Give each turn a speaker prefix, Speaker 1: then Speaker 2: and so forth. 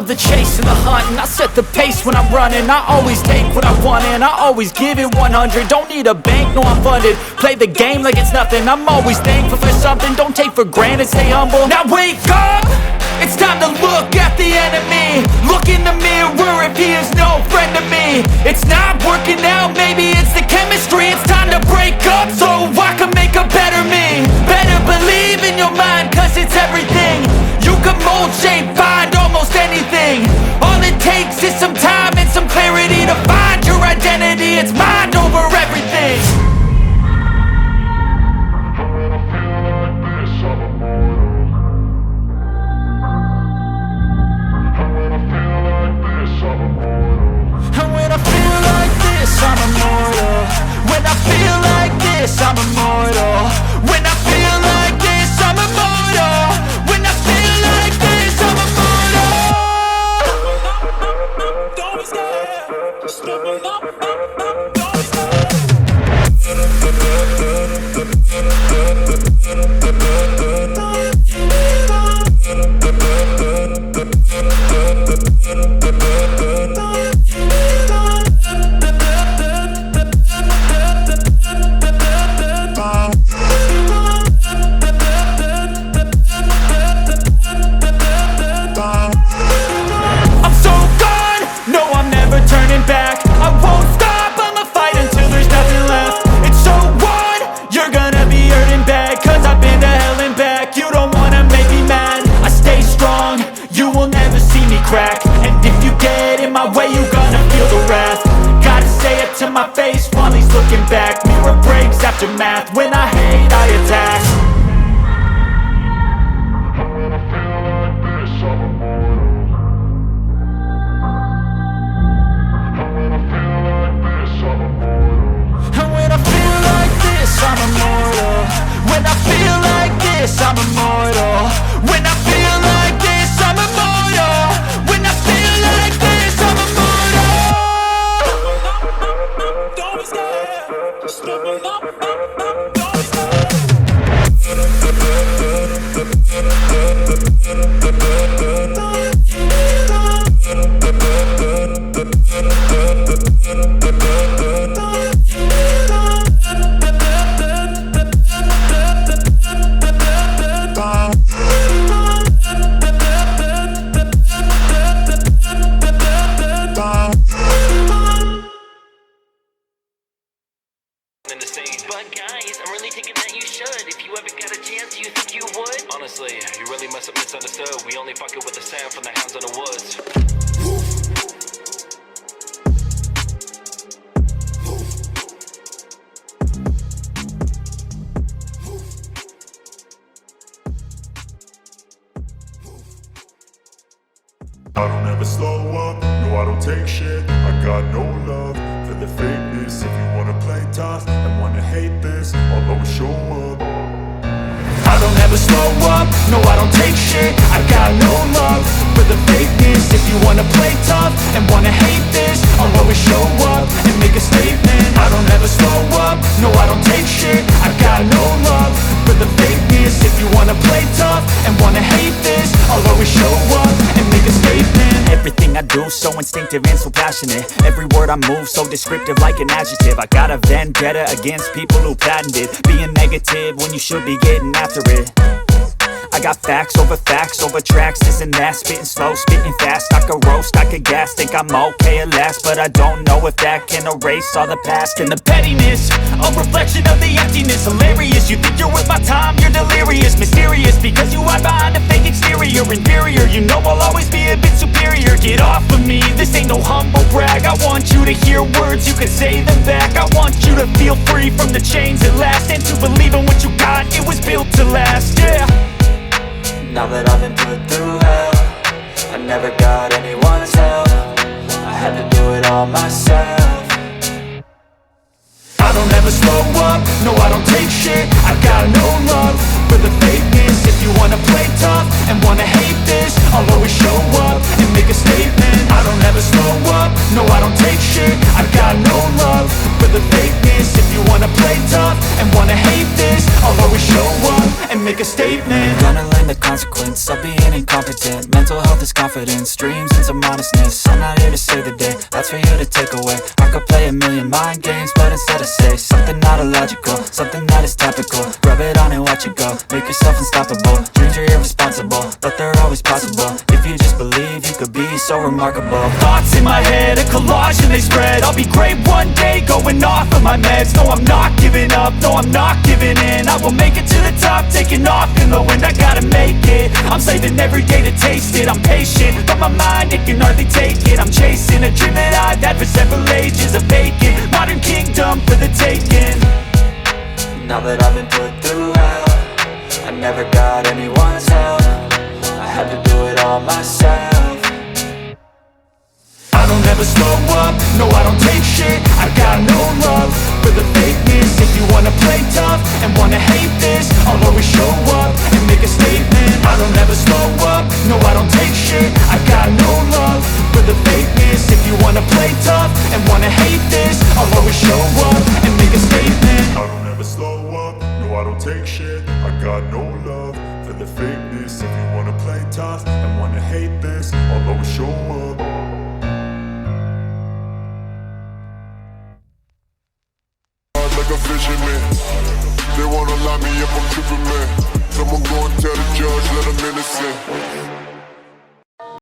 Speaker 1: love the chase and the hunt, and I set the pace when I'm running. I always take what I want and I always give it 100. Don't need a bank, no I'm funded. Play the game like it's nothing. I'm always thankful for something. Don't take for granted, stay humble. Now wake up! It's time to look at the enemy. Look in the mirror if he is no friend to me. It's not working out, maybe it's the chemistry. It's time to break up so I can make a better me. Better believe in your mind, cause it's everything. You can mold, shape, find almost anything. All it takes is some time and some clarity to find your identity. It's mind over everything. I'm immortal. When I feel like this, I'm immortal. When I feel like this, I'm immortal. When I feel like this, I'm immortal. Don't be scared. Just step up. Don't be scared. To my face while he's looking back. Mirror breaks after math. When I hate, I attack. When I feel like this, I'm immortal. When I feel like this, I'm immortal. When I feel like this, I'm immortal. When I feel like this, I'm immortal. When I feel like this, I'm immortal. When I feel like this, I'm immortal. Don't be scared. Just step up. Don't be scared.
Speaker 2: But guys, I'm really thinking that you should. If you ever got a chance, do you think you would? Honestly, you really must have misunderstood. We only fuck it with the sound from the hounds in the woods.
Speaker 3: I don't ever slow up, no I don't take shit. I got no love for the fakeness. If you wanna play tough and wanna hate this, I'll always show up.
Speaker 1: I don't ever slow up, no I don't take shit. I got no love for the fakeness. If you wanna play tough and wanna hate this, I'll always show up and make a statement. I don't ever slow up, no I don't take shit. I got no love for the fakeness. If you wanna play tough and wanna hate this, I'll always show up and make a statement. Everything I do so instinctive and so passionate. Every word I move so descriptive like an adjective. I got a vendetta against people who patented being negative when you should be getting after it. I got facts over tracks, this and that. Spitting slow, spitting fast, I could roast, I could gas. Think I'm okay at last, but I don't know if that can erase all the past. And the pettiness, a reflection of the emptiness. Hilarious, you think you're worth my time, you're delirious. Mysterious, because you hide behind a fake exterior. Inferior, you know I'll always be a bit superior. Get off of me, this ain't no humble brag. I want you to hear words, you can say them back. I want you to feel free from the chains at last, and to believe in what you got, it was built to last, yeah.
Speaker 4: Now that I've been put through hell, I never got anyone's help. I had to do it all myself.
Speaker 1: I don't ever slow up, no I don't take shit. I got no love for the fakeness. If you wanna play tough and wanna hate this, I'll always show up and make a statement. I don't ever slow up, no I don't take shit. I got no love for the fakeness. If you wanna play tough and wanna hate this, I'll always show up and make a statement.
Speaker 4: Gonna learn the consequence of being incompetent. Mental health is this confidence, dreams and some honestness. I'm not here to save the day, that's for you to take away. I could play a million mind games, but instead I say something not illogical, something that is topical. Rub it on and watch it go, make yourself unstoppable. Dreams are irresponsible, but they're always possible. If you just believe, you could be so remarkable.
Speaker 1: Thoughts in my head, a collage and they spread. I'll be great one day, going off of my meds. No, I'm not giving up, no, I'm not giving in. I will make it to the top, taking off in the wind. I gotta make it, I'm saving every day to taste it. I'm patient, but my mind, it can hardly take it. I'm chasing a dream that I've had for several ages. A vacant, modern kingdom for the taking.
Speaker 4: Now that I've been put through hell, I never got anyone's help. I had to do it all myself.
Speaker 1: I don't ever slow up, no I don't take shit. I got no love for the fakeness. If you wanna play tough and wanna hate this, I'll always show up and make a statement. I don't ever slow up, no I don't take shit. I got no love for the fakeness. If you wanna play tough and wanna hate this, I'll always show up and make a statement.
Speaker 3: I don't ever slow up, no I don't take shit. I got no love for the fakeness. If you wanna play tough and wanna hate this, I'll always show up.
Speaker 5: Like a fisherman, they wanna lock me up, I'm tripping, man. Someone go and tell the judge that I'm innocent.